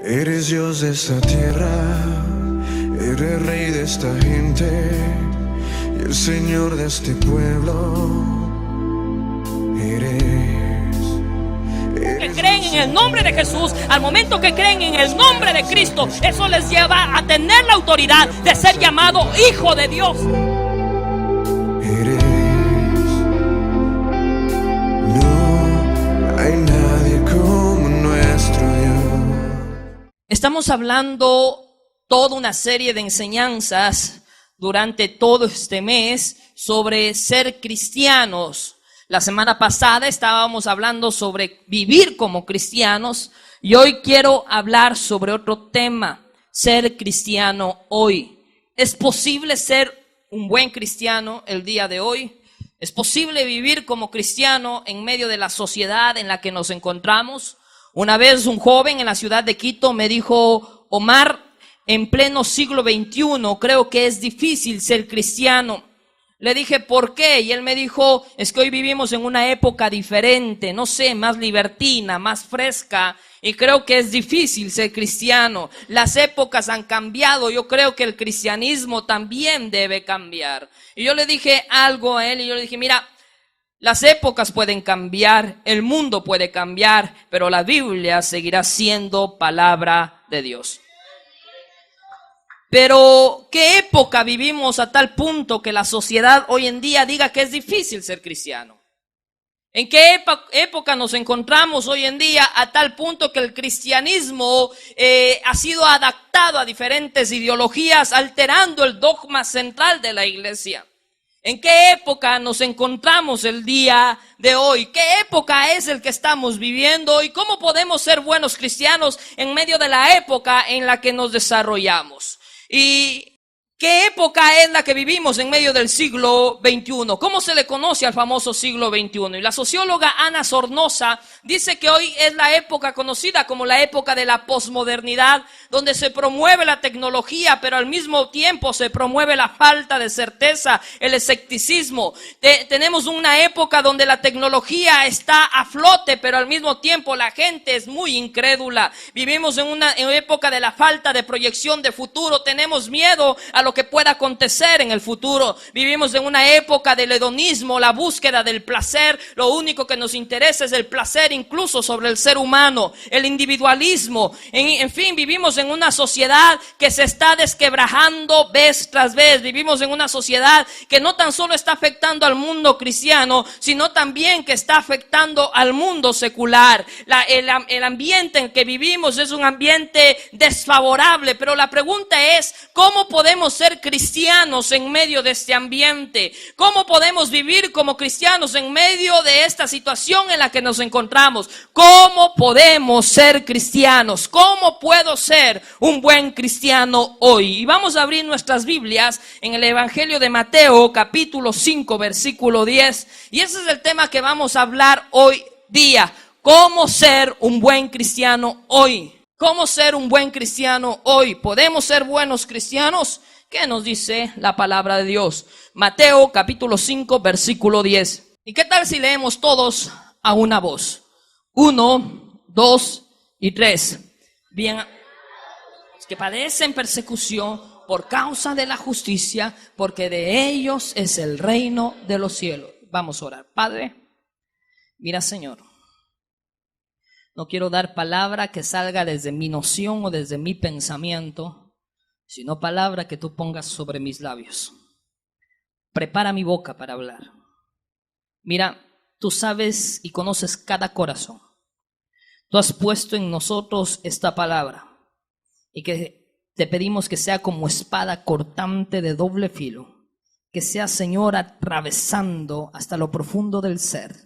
Eres Dios de esta tierra, eres Rey de esta gente y el Señor de este pueblo. Que creen en el nombre de Jesús, al momento que creen en el nombre de Cristo, eso les lleva a tener la autoridad de ser llamado hijo de Dios. No hay nadie como nuestro Dios. Estamos hablando toda una serie de enseñanzas durante todo este mes sobre ser cristianos. La semana pasada estábamos hablando sobre vivir como cristianos y hoy quiero hablar sobre otro tema, ser cristiano hoy. ¿Es posible ser un buen cristiano el día de hoy? ¿Es posible vivir como cristiano en medio de la sociedad en la que nos encontramos? Una vez un joven en la ciudad de Quito me dijo: Omar, en pleno siglo XXI creo que es difícil ser cristiano. Le dije, ¿por qué? Y él me dijo, es que hoy vivimos en una época diferente, no sé, más libertina, más fresca, y creo que es difícil ser cristiano. Las épocas han cambiado, yo creo que el cristianismo también debe cambiar. Y yo le dije algo a él, y yo le dije, mira, las épocas pueden cambiar, el mundo puede cambiar, pero la Biblia seguirá siendo palabra de Dios. Pero, ¿qué época vivimos a tal punto que la sociedad hoy en día diga que es difícil ser cristiano? ¿En qué época nos encontramos hoy en día a tal punto que el cristianismo ha sido adaptado a diferentes ideologías, alterando el dogma central de la iglesia? ¿En qué época nos encontramos el día de hoy? ¿Qué época es el que estamos viviendo? ¿Y cómo podemos ser buenos cristianos en medio de la época en la que nos desarrollamos? ¿Y qué época es la que vivimos en medio del siglo XXI? ¿Cómo se le conoce al famoso siglo XXI? Y la socióloga Ana Sornosa dice que hoy es la época conocida como la época de la posmodernidad, donde se promueve la tecnología, pero al mismo tiempo se promueve la falta de certeza, el escepticismo. Tenemos una época donde la tecnología está a flote, pero al mismo tiempo la gente es muy incrédula. Vivimos en una época de la falta de proyección de futuro. Tenemos miedo a lo que pueda acontecer en el futuro. Vivimos en una época del hedonismo, la búsqueda del placer. Lo único que nos interesa es el placer, incluso sobre el ser humano, el individualismo. En fin, vivimos en una sociedad que se está desquebrajando vez tras vez. Vivimos en una sociedad que no tan solo está afectando al mundo cristiano, sino también que está afectando al mundo secular. El ambiente en que vivimos es un ambiente desfavorable, pero la pregunta es, ¿cómo podemos ser cristianos en medio de este ambiente? ¿Cómo podemos vivir como cristianos en medio de esta situación en la que nos encontramos? ¿Cómo podemos ser cristianos? ¿Cómo puedo ser un buen cristiano hoy? Y vamos a abrir nuestras Biblias en el Evangelio de Mateo, capítulo 5, versículo 10. Y ese es el tema que vamos a hablar hoy día. ¿Cómo ser un buen cristiano hoy? ¿Cómo ser un buen cristiano hoy? ¿Podemos ser buenos cristianos? ¿Qué nos dice la palabra de Dios? Mateo capítulo 5 versículo 10. ¿Y qué tal si leemos todos a una voz? 1, 2 y 3. Bien, los que padecen persecución por causa de la justicia, porque de ellos es el reino de los cielos. Vamos a orar. Padre, mira, Señor, no quiero dar palabra que salga desde mi noción o desde mi pensamiento, sino palabra que tú pongas sobre mis labios. Prepara mi boca para hablar. Mira, tú sabes y conoces cada corazón. Tú has puesto en nosotros esta palabra y que te pedimos que sea como espada cortante de doble filo, que sea, Señor, atravesando hasta lo profundo del ser,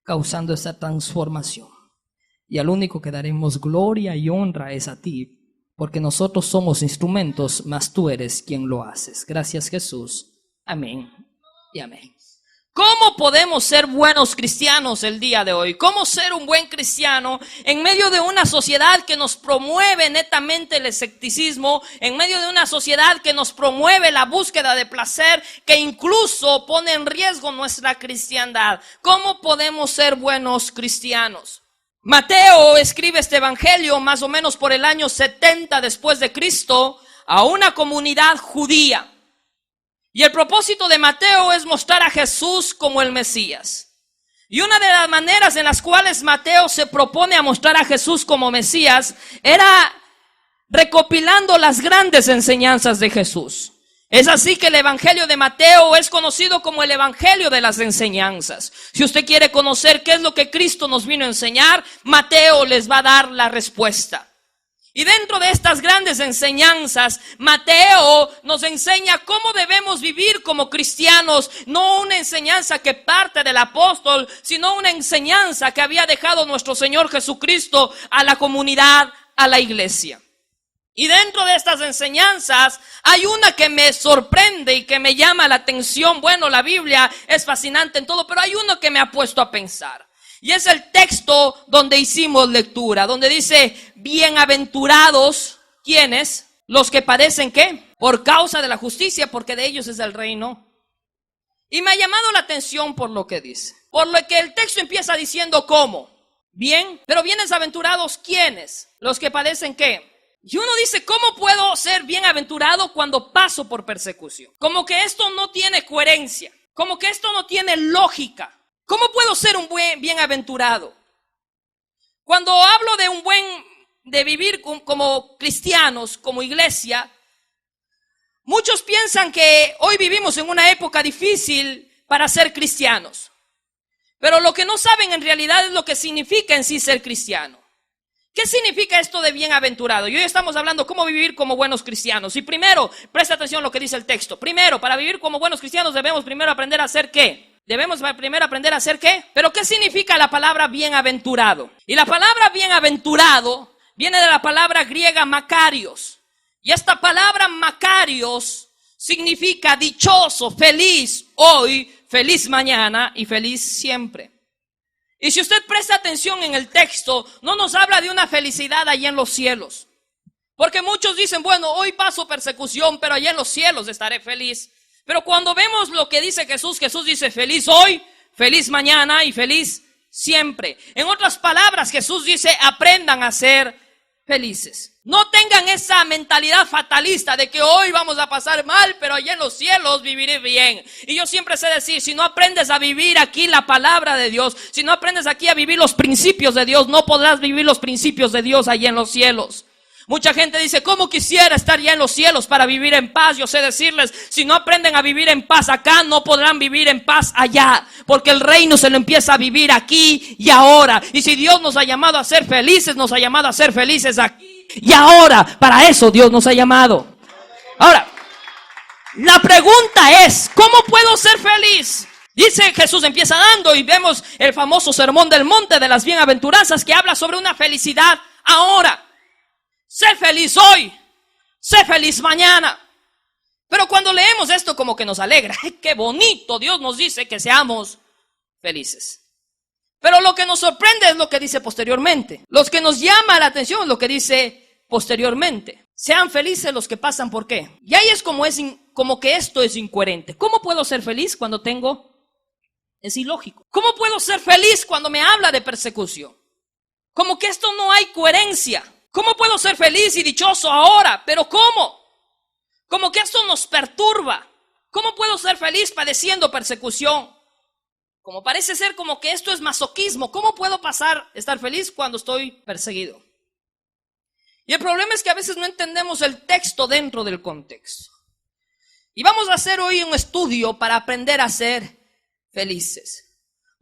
causando esa transformación. Y al único que daremos gloria y honra es a ti, porque nosotros somos instrumentos, mas tú eres quien lo haces. Gracias, Jesús. Amén y amén. ¿Cómo podemos ser buenos cristianos el día de hoy? ¿Cómo ser un buen cristiano en medio de una sociedad que nos promueve netamente el escepticismo, en medio de una sociedad que nos promueve la búsqueda de placer, que incluso pone en riesgo nuestra cristiandad? ¿Cómo podemos ser buenos cristianos? Mateo escribe este evangelio más o menos por el año 70 después de Cristo a una comunidad judía. Y el propósito de Mateo es mostrar a Jesús como el Mesías. Y una de las maneras en las cuales Mateo se propone a mostrar a Jesús como Mesías era recopilando las grandes enseñanzas de Jesús. Es así que el evangelio de Mateo es conocido como el evangelio de las enseñanzas. Si usted quiere conocer qué es lo que Cristo nos vino a enseñar, Mateo les va a dar la respuesta. Y dentro de estas grandes enseñanzas, Mateo nos enseña cómo debemos vivir como cristianos. No una enseñanza que parte del apóstol, sino una enseñanza que había dejado nuestro Señor Jesucristo a la comunidad, a la iglesia. Y dentro de estas enseñanzas hay una que me sorprende y que me llama la atención. Bueno, la Biblia es fascinante en todo, pero hay uno que me ha puesto a pensar. Y es el texto donde hicimos lectura, donde dice, bienaventurados, ¿quiénes? Los que padecen, ¿qué? Por causa de la justicia, porque de ellos es el reino. Y me ha llamado la atención por lo que dice. Por lo que el texto empieza diciendo, ¿cómo? Bien, pero bienaventurados, ¿quiénes? Los que padecen, ¿qué? Y uno dice, ¿cómo puedo ser bienaventurado cuando paso por persecución? Como que esto no tiene coherencia, como que esto no tiene lógica. ¿Cómo puedo ser un buen bienaventurado? Cuando hablo de vivir como cristianos, como iglesia, muchos piensan que hoy vivimos en una época difícil para ser cristianos. Pero lo que no saben en realidad es lo que significa en sí ser cristiano. ¿Qué significa esto de bienaventurado? Y hoy estamos hablando cómo vivir como buenos cristianos. Y primero, presta atención a lo que dice el texto. Primero, para vivir como buenos cristianos debemos primero aprender a hacer ¿qué? Debemos primero aprender a hacer ¿qué? Pero ¿qué significa la palabra bienaventurado? Y la palabra bienaventurado viene de la palabra griega makarios. Y esta palabra makarios significa dichoso, feliz hoy, feliz mañana y feliz siempre. Y si usted presta atención en el texto, no nos habla de una felicidad allá en los cielos. Porque muchos dicen, bueno, hoy paso persecución, pero allá en los cielos estaré feliz. Pero cuando vemos lo que dice Jesús, Jesús dice feliz hoy, feliz mañana y feliz siempre. En otras palabras, Jesús dice aprendan a ser felices. No tengan esa mentalidad fatalista de que hoy vamos a pasar mal, pero allá en los cielos viviré bien. Y yo siempre sé decir, si no aprendes a vivir aquí la palabra de Dios, si no aprendes aquí a vivir los principios de Dios, no podrás vivir los principios de Dios allá en los cielos. Mucha gente dice, ¿cómo quisiera estar ya en los cielos para vivir en paz? Yo sé decirles, si no aprenden a vivir en paz acá, no podrán vivir en paz allá. Porque el reino se lo empieza a vivir aquí y ahora. Y si Dios nos ha llamado a ser felices, nos ha llamado a ser felices aquí y ahora. Para eso Dios nos ha llamado. Ahora, la pregunta es, ¿cómo puedo ser feliz? Dice Jesús, empieza dando y vemos el famoso sermón del monte de las bienaventuranzas que habla sobre una felicidad ahora. Sé feliz hoy, sé feliz mañana. Pero cuando leemos esto como que nos alegra. ¡Ay, qué bonito! Dios nos dice que seamos felices. Pero lo que nos sorprende es lo que dice posteriormente. Lo que nos llama la atención es lo que dice posteriormente. Sean felices los que pasan por qué. Y ahí es como que esto es incoherente. ¿Cómo puedo ser feliz cuando tengo? Es ilógico. ¿Cómo puedo ser feliz cuando me habla de persecución? Como que esto no hay coherencia. ¿Cómo puedo ser feliz y dichoso ahora? ¿Pero cómo? Como que esto nos perturba. ¿Cómo puedo ser feliz padeciendo persecución? Como parece ser como que esto es masoquismo. ¿Cómo puedo estar feliz cuando estoy perseguido? Y el problema es que a veces no entendemos el texto dentro del contexto. Y vamos a hacer hoy un estudio para aprender a ser felices.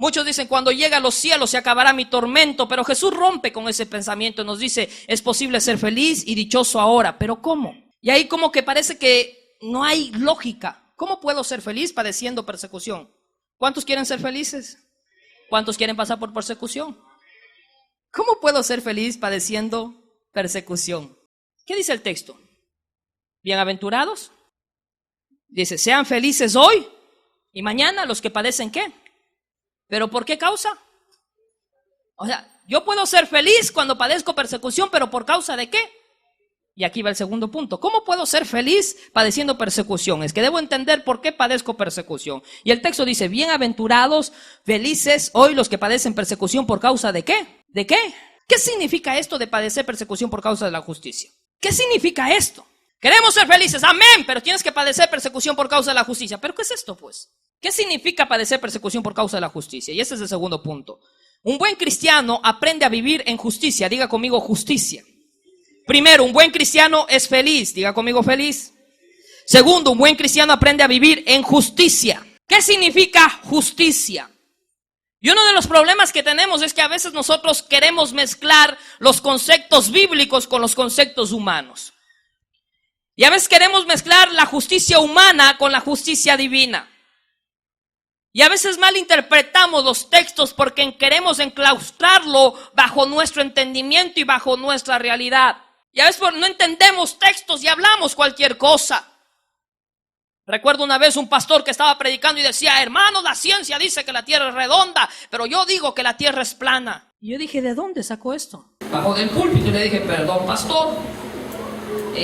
Muchos dicen, cuando llegue a los cielos se acabará mi tormento, pero Jesús rompe con ese pensamiento y nos dice, es posible ser feliz y dichoso ahora, pero ¿cómo? Y ahí como que parece que no hay lógica. ¿Cómo puedo ser feliz padeciendo persecución? ¿Cuántos quieren ser felices? ¿Cuántos quieren pasar por persecución? ¿Cómo puedo ser feliz padeciendo persecución? ¿Qué dice el texto? Bienaventurados. Dice, sean felices hoy y mañana los que padecen ¿qué? ¿Pero por qué causa? O sea, yo puedo ser feliz cuando padezco persecución, pero ¿por causa de qué? Y aquí va el segundo punto. ¿Cómo puedo ser feliz padeciendo persecución? Es que debo entender por qué padezco persecución. Y el texto dice, bienaventurados, felices hoy los que padecen persecución, ¿por causa de qué? ¿De qué? ¿Qué significa esto de padecer persecución por causa de la justicia? ¿Qué significa esto? Queremos ser felices, amén, pero tienes que padecer persecución por causa de la justicia. ¿Pero qué es esto, pues? ¿Qué significa padecer persecución por causa de la justicia? Y ese es el segundo punto. Un buen cristiano aprende a vivir en justicia. Diga conmigo justicia. Primero, un buen cristiano es feliz. Diga conmigo feliz. Segundo, un buen cristiano aprende a vivir en justicia. ¿Qué significa justicia? Y uno de los problemas que tenemos es que a veces nosotros queremos mezclar los conceptos bíblicos con los conceptos humanos. Y a veces queremos mezclar la justicia humana con la justicia divina. Y a veces malinterpretamos los textos porque queremos enclaustrarlo bajo nuestro entendimiento y bajo nuestra realidad. Y a veces no entendemos textos y hablamos cualquier cosa. Recuerdo una vez un pastor que estaba predicando y decía: hermanos, la ciencia dice que la tierra es redonda, pero yo digo que la tierra es plana. Y yo dije: ¿de dónde sacó esto? Bajo del púlpito, y le dije: perdón, pastor,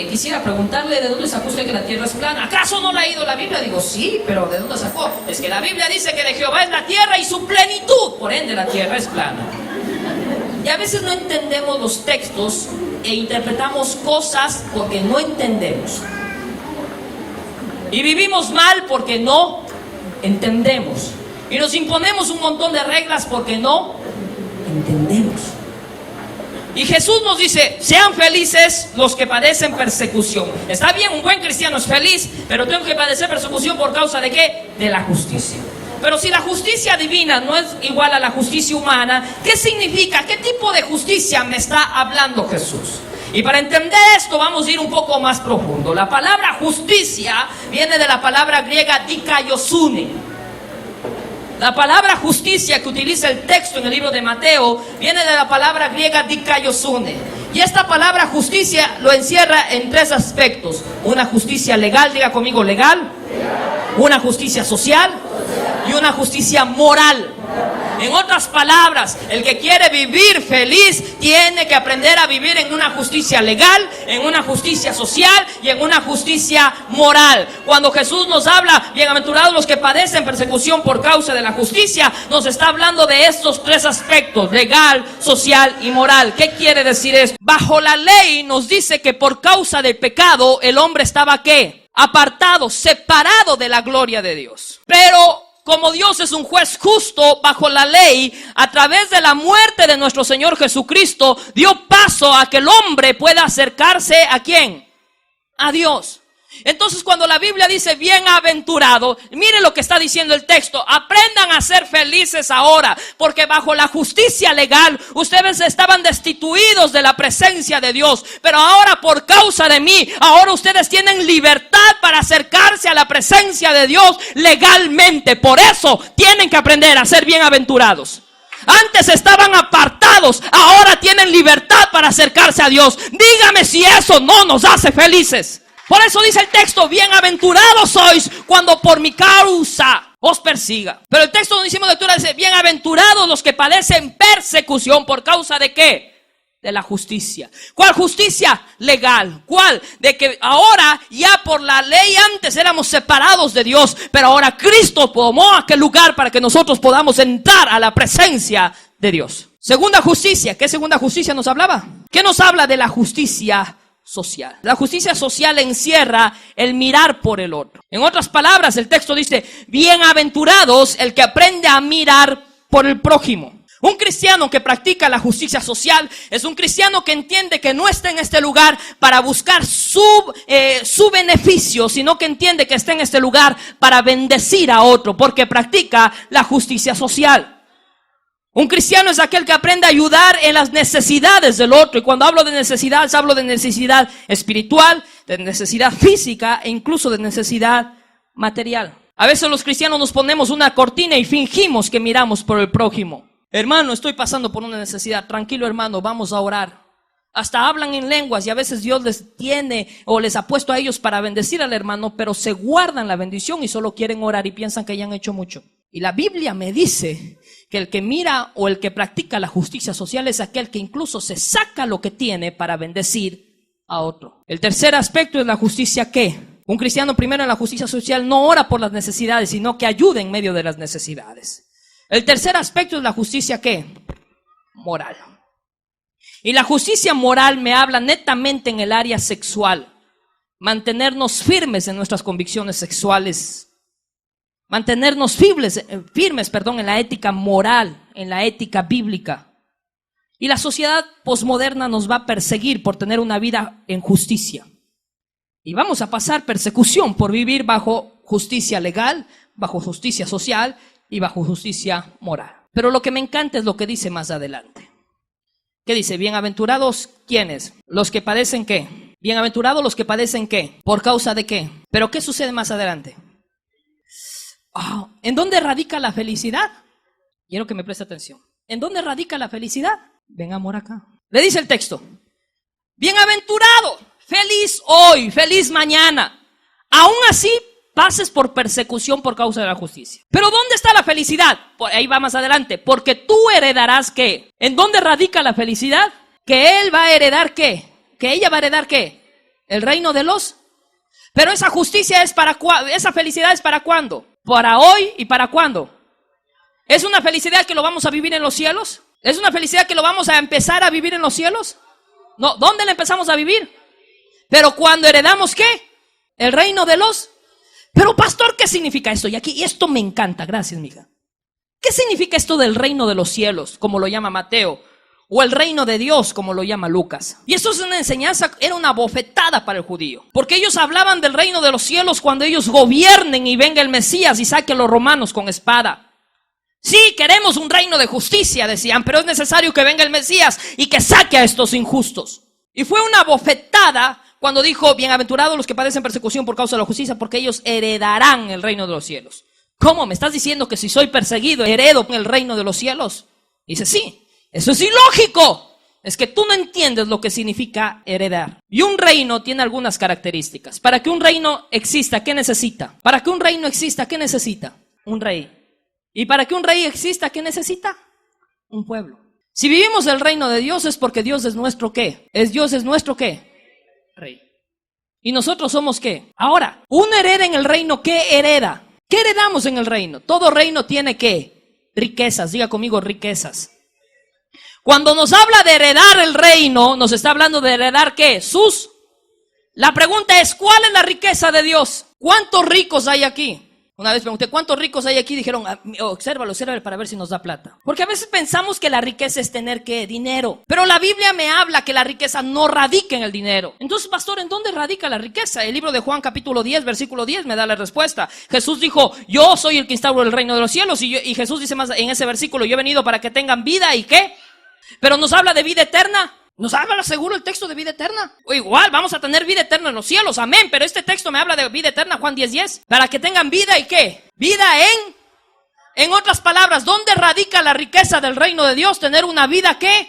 quisiera preguntarle de dónde sacó usted que la tierra es plana. ¿Acaso no le ha ido la Biblia? Digo: sí, pero ¿de dónde sacó? Es que la Biblia dice que de Jehová es la tierra y su plenitud, por ende la tierra es plana. Y a veces no entendemos los textos e interpretamos cosas porque no entendemos. Y vivimos mal porque no entendemos. Y nos imponemos un montón de reglas porque no entendemos. Y Jesús nos dice: sean felices los que padecen persecución. Está bien, un buen cristiano es feliz, pero tengo que padecer persecución por causa ¿de qué? De la justicia. Pero si la justicia divina no es igual a la justicia humana, ¿qué significa? ¿Qué tipo de justicia me está hablando Jesús? Y para entender esto vamos a ir un poco más profundo. La palabra justicia viene de la palabra griega dikaiosune. La palabra justicia que utiliza el texto en el libro de Mateo viene de la palabra griega dikaiosune. Y esta palabra justicia lo encierra en tres aspectos: una justicia legal, diga conmigo legal, una justicia social y una justicia moral. En otras palabras, el que quiere vivir feliz tiene que aprender a vivir en una justicia legal, en una justicia social y en una justicia moral. Cuando Jesús nos habla, bienaventurados los que padecen persecución por causa de la justicia, nos está hablando de estos tres aspectos: legal, social y moral. ¿Qué quiere decir esto? Bajo la ley nos dice que por causa del pecado el hombre estaba ¿qué? Apartado, separado de la gloria de Dios. Pero como Dios es un juez justo, bajo la ley, a través de la muerte de nuestro Señor Jesucristo, dio paso a que el hombre pueda acercarse ¿a quién? A Dios. Entonces cuando la Biblia dice bienaventurado, mire lo que está diciendo el texto: aprendan a ser felices ahora, porque bajo la justicia legal ustedes estaban destituidos de la presencia de Dios, pero ahora por causa de mí, ahora ustedes tienen libertad para acercarse a la presencia de Dios legalmente. Por eso tienen que aprender a ser bienaventurados. Antes estaban apartados, ahora tienen libertad para acercarse a Dios. Dígame si eso no nos hace felices. Por eso dice el texto: bienaventurados sois cuando por mi causa os persiga. Pero el texto donde hicimos lectura dice: bienaventurados los que padecen persecución por causa ¿de qué? De la justicia. ¿Cuál justicia? Legal. ¿Cuál? De que ahora ya por la ley antes éramos separados de Dios, pero ahora Cristo tomó aquel lugar para que nosotros podamos entrar a la presencia de Dios. Segunda justicia. ¿Qué segunda justicia nos hablaba? ¿Qué nos habla de la justicia social? La justicia social encierra el mirar por el otro. En otras palabras, el texto dice: bienaventurados el que aprende a mirar por el prójimo. Un cristiano que practica la justicia social es un cristiano que entiende que no está en este lugar para buscar su beneficio, sino que entiende que está en este lugar para bendecir a otro, porque practica la justicia social. Un cristiano es aquel que aprende a ayudar en las necesidades del otro. Y cuando hablo de necesidades, hablo de necesidad espiritual, de necesidad física e incluso de necesidad material. A veces los cristianos nos ponemos una cortina y fingimos que miramos por el prójimo. Hermano, estoy pasando por una necesidad. Tranquilo, hermano, vamos a orar. Hasta hablan en lenguas y a veces Dios les tiene o les ha puesto a ellos para bendecir al hermano, pero se guardan la bendición y solo quieren orar y piensan que ya han hecho mucho. Y la Biblia me dice que el que mira o el que practica la justicia social es aquel que incluso se saca lo que tiene para bendecir a otro. El tercer aspecto es la justicia ¿qué? Un cristiano primero en la justicia social no ora por las necesidades, sino que ayuda en medio de las necesidades. El tercer aspecto es la justicia ¿qué? Moral. Y la justicia moral me habla netamente en el área sexual. Mantenernos firmes en nuestras convicciones sexuales. Mantenernos firmes, en la ética moral, en la ética bíblica. Y la sociedad posmoderna nos va a perseguir por tener una vida en justicia. Y vamos a pasar persecución por vivir bajo justicia legal, bajo justicia social y bajo justicia moral. Pero lo que me encanta es lo que dice más adelante. ¿Qué dice? Bienaventurados, ¿quiénes? Los que padecen ¿qué? Bienaventurados los que padecen ¿qué? ¿Por causa de qué? ¿Pero qué sucede más adelante? ¿En dónde radica la felicidad? Quiero que me preste atención. ¿En dónde radica la felicidad? Ven, amor, acá. Le dice el texto. Bienaventurado, feliz hoy, feliz mañana. Aún así pases por persecución por causa de la justicia. Pero ¿dónde está la felicidad? Ahí va más adelante. Porque tú heredarás ¿qué? ¿En dónde radica la felicidad? Que él va a heredar ¿qué? Que ella va a heredar ¿qué? El reino de los. Pero esa justicia es para esa felicidad es para ¿cuándo? Para hoy y para ¿cuándo? ¿Es una felicidad que lo vamos a vivir en los cielos? ¿Es una felicidad que lo vamos a empezar a vivir en los cielos? No, ¿dónde la empezamos a vivir? Pero cuando heredamos ¿qué? El reino de los. Pero pastor, ¿qué significa esto? Y esto me encanta, gracias mija. ¿Qué significa esto del reino de los cielos, como lo llama Mateo? O el reino de Dios, como lo llama Lucas. Y esto es una enseñanza, era una bofetada para el judío. Porque ellos hablaban del reino de los cielos cuando ellos gobiernen y venga el Mesías y saque a los romanos con espada. Sí, queremos un reino de justicia, decían, pero es necesario que venga el Mesías y que saque a estos injustos. Y fue una bofetada cuando dijo, bienaventurados los que padecen persecución por causa de la justicia, porque ellos heredarán el reino de los cielos. ¿Cómo? ¿Me estás diciendo que si soy perseguido, heredo el reino de los cielos? Dice, sí. Eso es ilógico. Es que tú no entiendes lo que significa heredar. Y un reino tiene algunas características. Para que un reino exista, ¿qué necesita? Para que un reino exista, ¿qué necesita? Un rey. Y para que un rey exista, ¿qué necesita? Un pueblo. Si vivimos el reino de Dios es porque Dios es nuestro ¿qué? Dios es nuestro ¿qué? Rey. ¿Y nosotros somos qué? Ahora, un hereda en el reino, ¿qué hereda? ¿Qué heredamos en el reino? Todo reino tiene ¿qué? Riquezas. Diga conmigo, riquezas. Cuando nos habla de heredar el reino, nos está hablando de heredar ¿qué? La pregunta es, ¿cuál es la riqueza de Dios? ¿Cuántos ricos hay aquí? Una vez pregunté, ¿cuántos ricos hay aquí? Dijeron, obsérvalo para ver si nos da plata. Porque a veces pensamos que la riqueza es tener ¿qué? Dinero. Pero la Biblia me habla que la riqueza no radica en el dinero. Entonces, pastor, ¿en dónde radica la riqueza? El libro de Juan capítulo 10, versículo 10 me da la respuesta. Jesús dijo, yo soy el que instauro el reino de los cielos. Y Jesús dice más en ese versículo, yo he venido para que tengan vida y ¿qué? Pero nos habla de vida eterna. Nos habla seguro el texto de vida eterna. O igual vamos a tener vida eterna en los cielos, amén. Pero este texto me habla de vida eterna, Juan 10:10. Para que tengan vida y ¿qué? Vida en otras palabras, ¿dónde radica la riqueza del reino de Dios? Tener una vida ¿qué?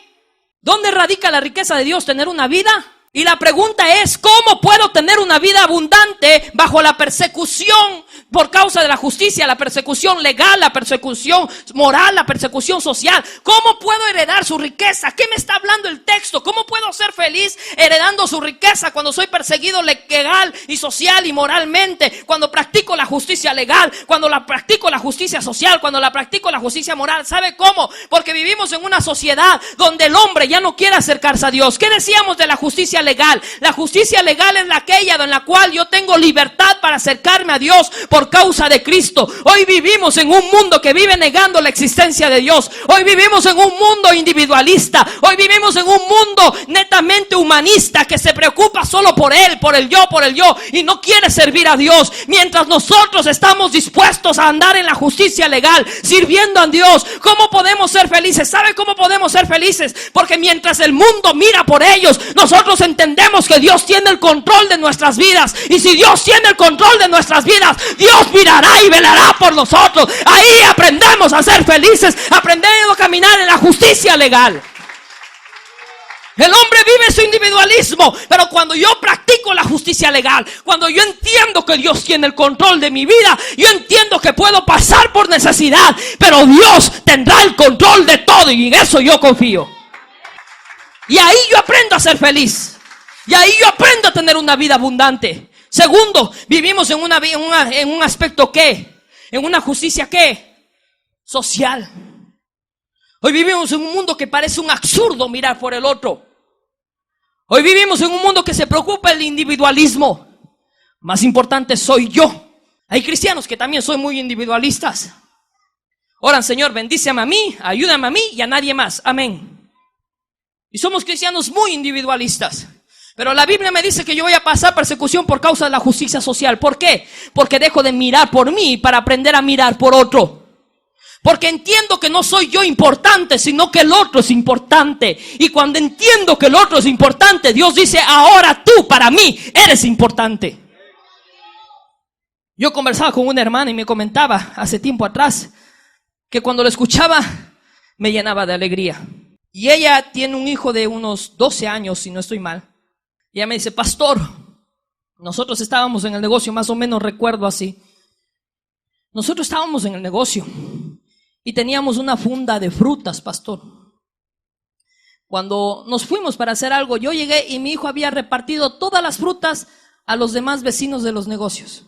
¿Dónde radica la riqueza de Dios? Tener una vida. Y la pregunta es, ¿cómo puedo tener una vida abundante bajo la persecución por causa de la justicia, la persecución legal, la persecución moral, la persecución social? ¿Cómo puedo heredar su riqueza? ¿Qué me está hablando el texto? ¿Cómo puedo ser feliz heredando su riqueza cuando soy perseguido legal y social y moralmente? Cuando practico la justicia legal, cuando la practico la justicia social, cuando la practico la justicia moral. ¿Sabe cómo? Porque vivimos en una sociedad donde el hombre ya no quiere acercarse a Dios. ¿Qué decíamos de la justicia legal? La justicia legal es aquella en la cual yo tengo libertad para acercarme a Dios por causa de Cristo. Hoy vivimos en un mundo que vive negando la existencia de Dios. Hoy vivimos en un mundo individualista. Hoy vivimos en un mundo netamente humanista que se preocupa solo por él, por el yo y no quiere servir a Dios. Mientras nosotros estamos dispuestos a andar en la justicia legal, sirviendo a Dios, ¿cómo podemos ser felices? ¿Sabe cómo podemos ser felices? Porque mientras el mundo mira por ellos, nosotros entendemos que Dios tiene el control de nuestras vidas. Y si Dios tiene el control de nuestras vidas, Dios mirará y velará por nosotros. Ahí aprendemos a ser felices, aprendiendo a caminar en la justicia legal. El hombre vive su individualismo, pero cuando yo practico la justicia legal, cuando yo entiendo que Dios tiene el control de mi vida, yo entiendo que puedo pasar por necesidad, pero Dios tendrá el control de todo y en eso yo confío. Y ahí yo aprendo a ser feliz. Y ahí yo aprendo a tener una vida abundante. Segundo, vivimos en un aspecto ¿qué? En una justicia ¿qué? Social. Hoy vivimos en un mundo que parece un absurdo mirar por el otro. Hoy vivimos en un mundo que se preocupa del individualismo. Más importante soy yo. Hay cristianos que también son muy individualistas. Oran, Señor, bendíceme a mí, ayúdame a mí y a nadie más. Amén. Y somos cristianos muy individualistas. Pero la Biblia me dice que yo voy a pasar persecución por causa de la justicia social. ¿Por qué? Porque dejo de mirar por mí para aprender a mirar por otro. Porque entiendo que no soy yo importante, sino que el otro es importante. Y cuando entiendo que el otro es importante, Dios dice, ahora tú para mí eres importante. Yo conversaba con una hermana y me comentaba hace tiempo atrás que cuando lo escuchaba me llenaba de alegría. Y ella tiene un hijo de unos 12 años, si no estoy mal. Y ella me dice, pastor, nosotros estábamos en el negocio, más o menos recuerdo así. Nosotros estábamos en el negocio y teníamos una funda de frutas, pastor. Cuando nos fuimos para hacer algo, yo llegué y mi hijo había repartido todas las frutas a los demás vecinos de los negocios.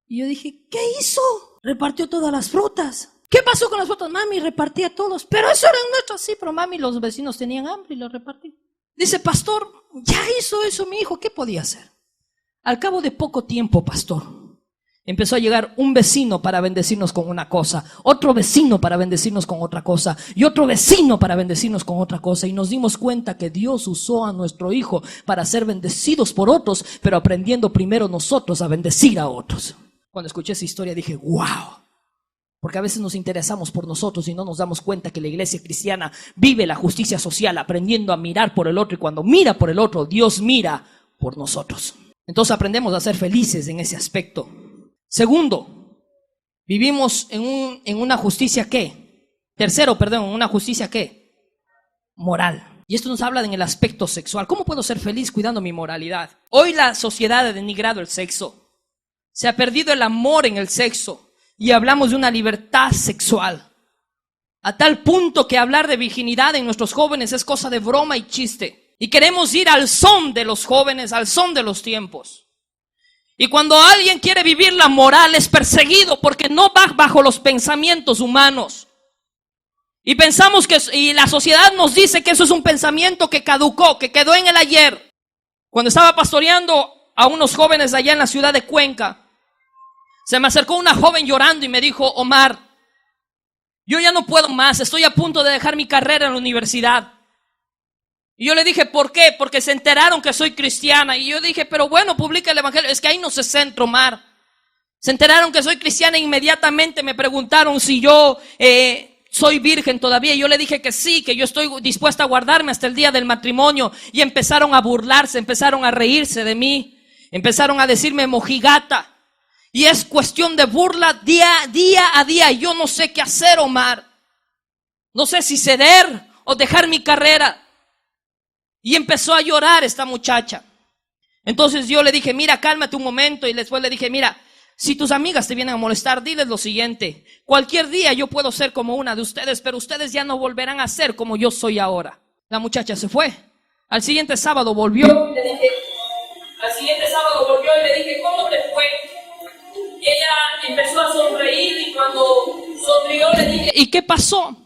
Y yo dije, ¿qué hizo? Repartió todas las frutas. ¿Qué pasó con las frutas? Mami, repartía a todos. Pero eso era nuestro. Sí, pero mami, los vecinos tenían hambre y lo repartí. Dice, pastor, ya hizo eso mi hijo. ¿Qué podía hacer? Al cabo de poco tiempo, pastor, empezó a llegar un vecino para bendecirnos con una cosa, otro vecino para bendecirnos con otra cosa y otro vecino para bendecirnos con otra cosa. Y nos dimos cuenta que Dios usó a nuestro hijo para ser bendecidos por otros, pero aprendiendo primero nosotros a bendecir a otros. Cuando escuché esa historia dije, wow, porque a veces nos interesamos por nosotros y no nos damos cuenta que la iglesia cristiana vive la justicia social aprendiendo a mirar por el otro, y cuando mira por el otro, Dios mira por nosotros. Entonces aprendemos a ser felices en ese aspecto. Segundo, vivimos en una justicia ¿qué? En una justicia ¿qué? Moral. Y esto nos habla en el aspecto sexual. ¿Cómo puedo ser feliz cuidando mi moralidad? Hoy la sociedad ha denigrado el sexo. Se ha perdido el amor en el sexo y hablamos de una libertad sexual. A tal punto que hablar de virginidad en nuestros jóvenes es cosa de broma y chiste. Y queremos ir al son de los jóvenes, al son de los tiempos. Y cuando alguien quiere vivir la moral es perseguido porque no va bajo los pensamientos humanos. Y pensamos y la sociedad nos dice que eso es un pensamiento que caducó, que quedó en el ayer. Cuando estaba pastoreando a unos jóvenes allá en la ciudad de Cuenca, se me acercó una joven llorando y me dijo, Omar, yo ya no puedo más, estoy a punto de dejar mi carrera en la universidad. Y yo le dije, ¿por qué? Porque se enteraron que soy cristiana. Y yo dije, pero bueno, publica el evangelio. Es que ahí no se centra, Omar. Se enteraron que soy cristiana e inmediatamente me preguntaron si yo soy virgen todavía. Y yo le dije que sí, que yo estoy dispuesta a guardarme hasta el día del matrimonio. Y empezaron a burlarse, empezaron a reírse de mí. Empezaron a decirme mojigata. Y es cuestión de burla día a día. Y yo no sé qué hacer, Omar. No sé si ceder o dejar mi carrera. Y empezó a llorar esta muchacha. Entonces yo le dije, mira, cálmate un momento. Y después le dije, mira, si tus amigas te vienen a molestar, diles lo siguiente. Cualquier día yo puedo ser como una de ustedes, pero ustedes ya no volverán a ser como yo soy ahora. La muchacha se fue. Al siguiente sábado volvió. Y le dije, ¿cómo te fue? Y ella empezó a sonreír y cuando sonrió le dije, ¿y qué pasó?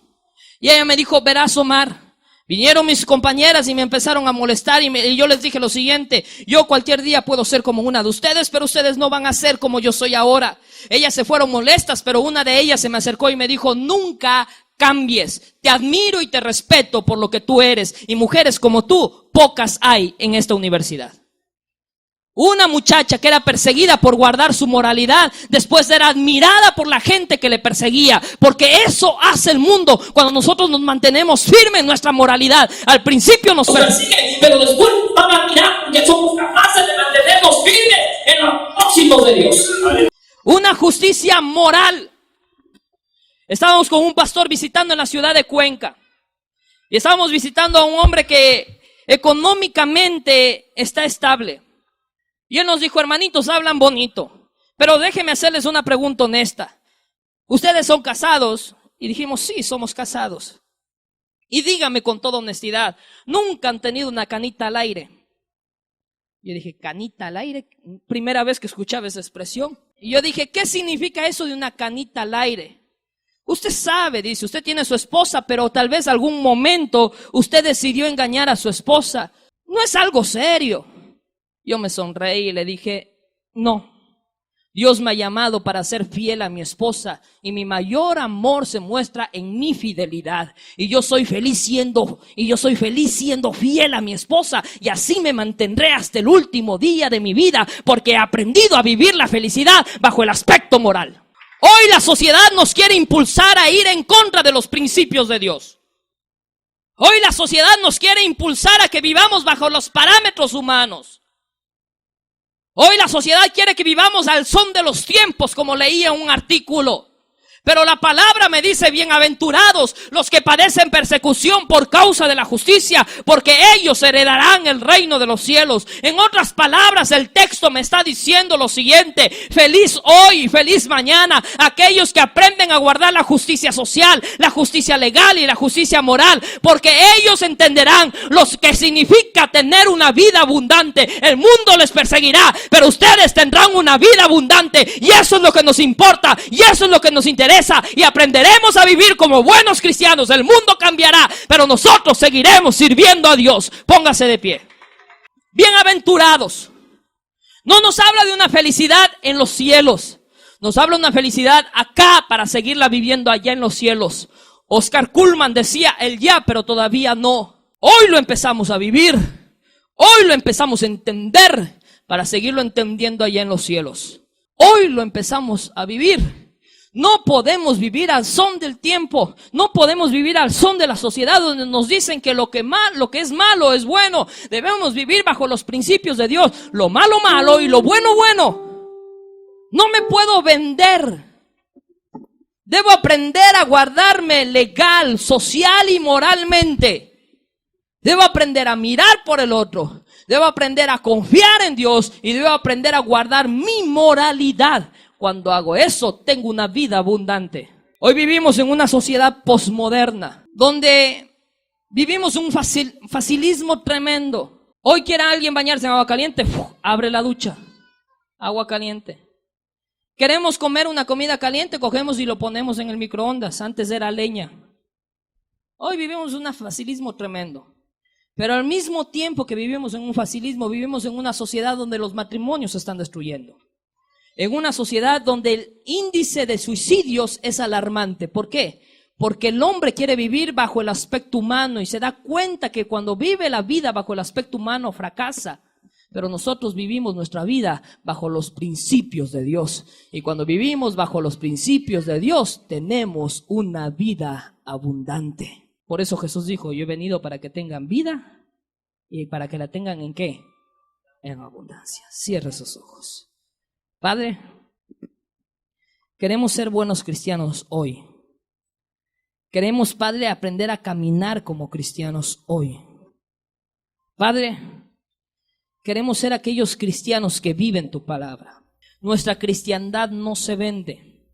Y ella me dijo, verás, Omar, vinieron mis compañeras y me empezaron a molestar y yo les dije lo siguiente, yo cualquier día puedo ser como una de ustedes, pero ustedes no van a ser como yo soy ahora. Ellas se fueron molestas, pero una de ellas se me acercó y me dijo, nunca cambies, te admiro y te respeto por lo que tú eres, y mujeres como tú, pocas hay en esta universidad. Una muchacha que era perseguida por guardar su moralidad, después era admirada por la gente que le perseguía, porque eso hace el mundo cuando nosotros nos mantenemos firmes en nuestra moralidad. Al principio nos persiguen, pero después van a admirar porque somos capaces de mantenernos firmes en los próximos de Dios. Una justicia moral. Estábamos con un pastor visitando en la ciudad de Cuenca y estábamos visitando a un hombre que económicamente está estable. Y él nos dijo, hermanitos, hablan bonito, pero déjenme hacerles una pregunta honesta. ¿Ustedes son casados? Y dijimos, sí, somos casados. Y díganme con toda honestidad, ¿nunca han tenido una canita al aire? Yo dije, ¿canita al aire? Primera vez que escuchaba esa expresión. Y yo dije, ¿qué significa eso de una canita al aire? Usted sabe, dice, usted tiene su esposa, pero tal vez algún momento usted decidió engañar a su esposa. No es algo serio. Yo me sonreí y le dije, no. Dios me ha llamado para ser fiel a mi esposa y mi mayor amor se muestra en mi fidelidad. Y yo soy feliz siendo fiel a mi esposa, y así me mantendré hasta el último día de mi vida, porque he aprendido a vivir la felicidad bajo el aspecto moral. Hoy la sociedad nos quiere impulsar a ir en contra de los principios de Dios. Hoy la sociedad nos quiere impulsar a que vivamos bajo los parámetros humanos. Hoy la sociedad quiere que vivamos al son de los tiempos, como leía un artículo. Pero la palabra me dice, bienaventurados los que padecen persecución por causa de la justicia, porque ellos heredarán el reino de los cielos. En otras palabras, el texto me está diciendo lo siguiente: feliz hoy y feliz mañana aquellos que aprenden a guardar la justicia social, la justicia legal y la justicia moral, porque ellos entenderán lo que significa tener una vida abundante. El mundo les perseguirá, pero ustedes tendrán una vida abundante, y eso es lo que nos importa, y eso es lo que nos interesa. Y aprenderemos a vivir como buenos cristianos. El mundo cambiará, pero nosotros seguiremos sirviendo a Dios. Póngase de pie. Bienaventurados. No nos habla de una felicidad en los cielos. Nos habla de una felicidad acá para seguirla viviendo allá en los cielos. Oscar Kuhlman decía el ya, pero todavía no. Hoy lo empezamos a vivir. Hoy lo empezamos a entender para seguirlo entendiendo allá en los cielos. Hoy lo empezamos a vivir. No podemos vivir al son del tiempo. No podemos vivir al son de la sociedad, donde nos dicen que lo que es malo es bueno. Debemos vivir bajo los principios de Dios. Lo malo, malo, y lo bueno, bueno. No me puedo vender. Debo aprender a guardarme legal, social y moralmente. Debo aprender a mirar por el otro. Debo aprender a confiar en Dios, y debo aprender a guardar mi moralidad. Cuando hago eso, tengo una vida abundante. Hoy vivimos en una sociedad posmoderna, donde vivimos un facilismo tremendo. Hoy quiere alguien bañarse en agua caliente, abre la ducha, agua caliente. Queremos comer una comida caliente, cogemos y lo ponemos en el microondas. Antes era leña. Hoy vivimos un facilismo tremendo. Pero al mismo tiempo que vivimos en un facilismo, vivimos en una sociedad donde los matrimonios se están destruyendo. En una sociedad donde el índice de suicidios es alarmante. ¿Por qué? Porque el hombre quiere vivir bajo el aspecto humano y se da cuenta que cuando vive la vida bajo el aspecto humano fracasa. Pero nosotros vivimos nuestra vida bajo los principios de Dios. Y cuando vivimos bajo los principios de Dios, tenemos una vida abundante. Por eso Jesús dijo, yo he venido para que tengan vida y para que la tengan ¿en qué? En abundancia. Cierre sus ojos. Padre, queremos ser buenos cristianos hoy. Queremos, Padre, aprender a caminar como cristianos hoy. Padre, queremos ser aquellos cristianos que viven tu palabra. Nuestra cristiandad no se vende.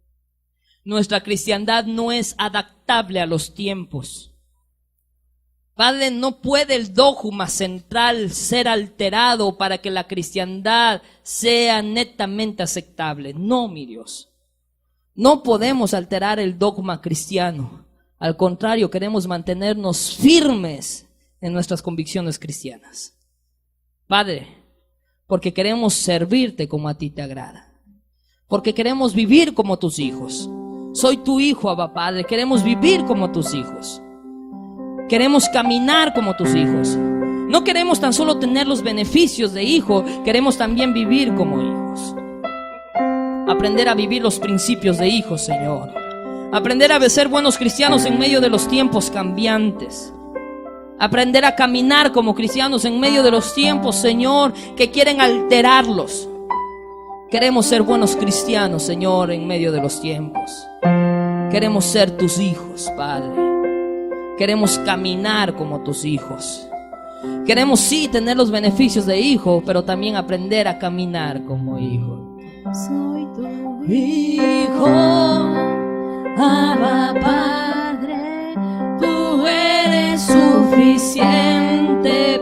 Nuestra cristiandad no es adaptable a los tiempos. Padre, no puede el dogma central ser alterado para que la cristiandad sea netamente aceptable. No, mi Dios. No podemos alterar el dogma cristiano. Al contrario, queremos mantenernos firmes en nuestras convicciones cristianas. Padre, porque queremos servirte como a ti te agrada. Porque queremos vivir como tus hijos. Soy tu hijo, Abba Padre. Queremos vivir como tus hijos. Queremos caminar como tus hijos. No queremos tan solo tener los beneficios de hijo, queremos también vivir como hijos. Aprender a vivir los principios de hijos, Señor. Aprender a ser buenos cristianos en medio de los tiempos cambiantes. Aprender a caminar como cristianos en medio de los tiempos, Señor, que quieren alterarlos. Queremos ser buenos cristianos, Señor, en medio de los tiempos. Queremos ser tus hijos, Padre. Queremos caminar como tus hijos. Queremos sí tener los beneficios de hijo, pero también aprender a caminar como hijo. Soy tu hijo, Abba Padre, tú eres suficiente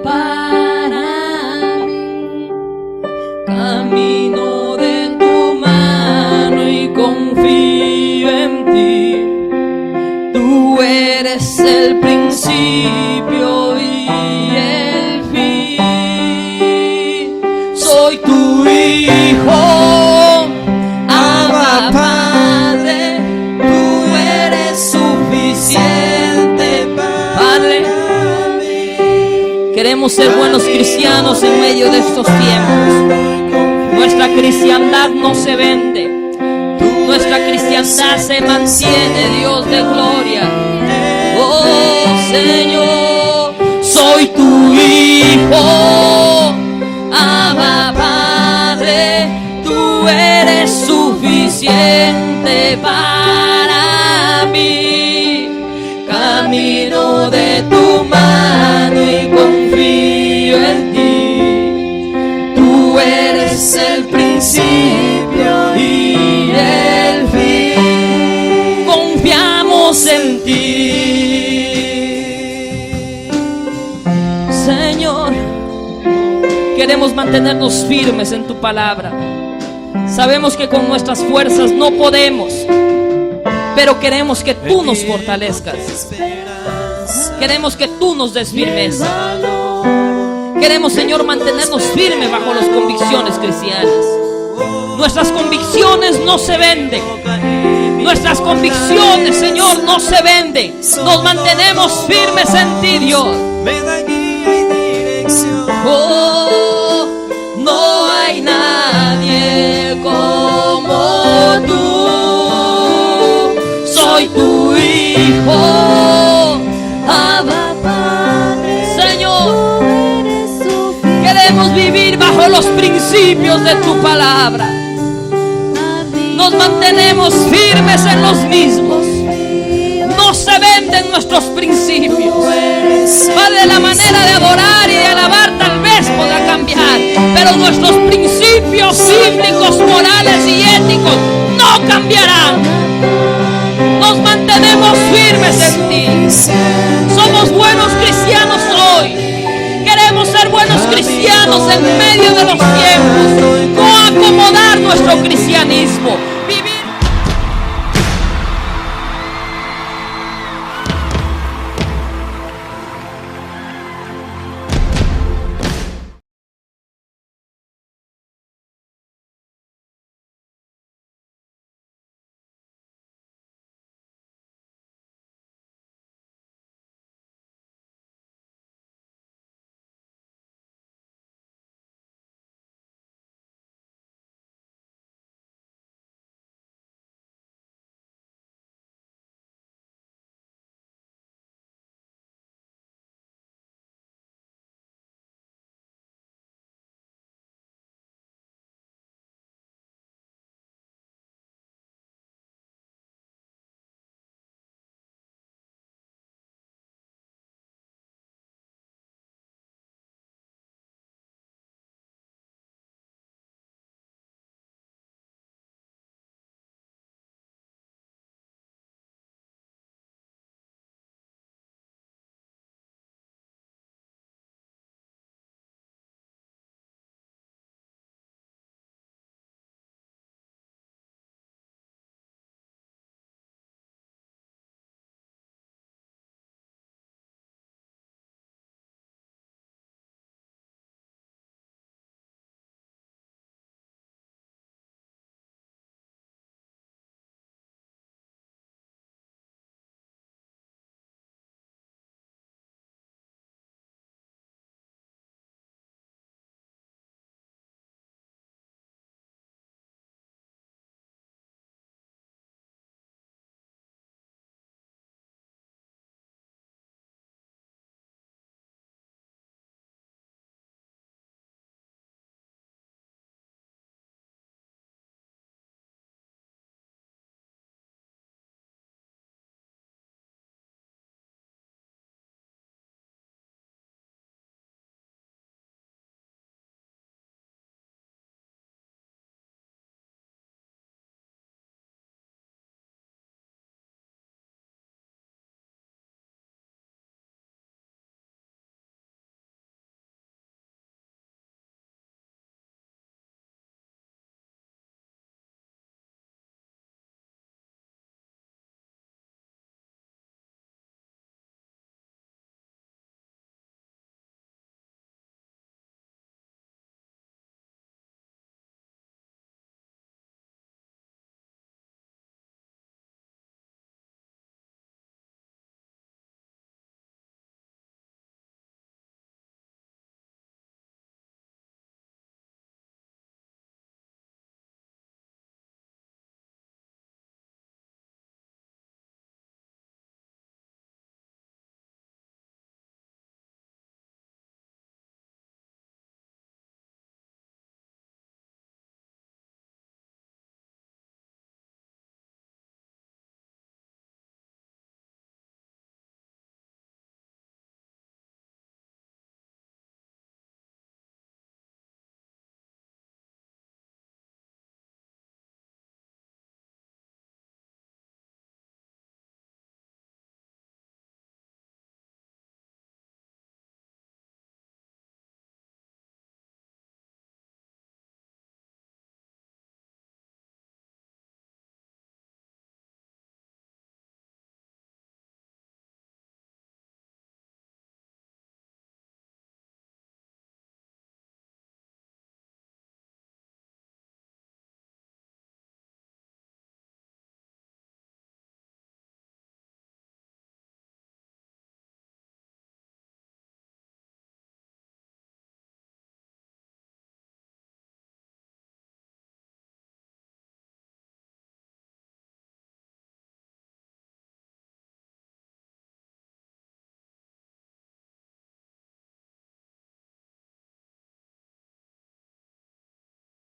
para mí. Camino de tu mano y confío en ti. principio y el fin. Soy tu hijo, Abba Padre, tú eres suficiente Padre. Queremos ser buenos cristianos en medio de estos tiempos. Nuestra cristiandad no se vende. Nuestra cristiandad se mantiene, Dios de gloria. Oh Señor, soy tu hijo, Abba Padre, tú eres suficiente para mí. Camino de tu mano y confío en ti. Tú eres el principio y el fin. Confiamos en ti, Señor. Queremos mantenernos firmes en tu palabra. Sabemos que con nuestras fuerzas no podemos, pero queremos que tú nos fortalezcas. Queremos que tú nos des firmeza. Queremos, Señor, mantenernos firmes bajo las convicciones cristianas. Nuestras convicciones no se venden. Nuestras convicciones, Señor, no se venden. Nos mantenemos firmes en ti, Dios. Oh, no hay nadie como tú. Soy tu hijo, Abba Padre. Señor, queremos vivir bajo los principios de tu palabra. Nos mantenemos firmes en los mismos. No se venden nuestros principios. Padre, la manera de adorar y de alabar tal vez podrá cambiar, pero nuestros principios bíblicos, morales y éticos no cambiarán. Nos mantenemos firmes en ti. Somos buenos cristianos hoy. Queremos ser buenos cristianos en medio de los tiempos.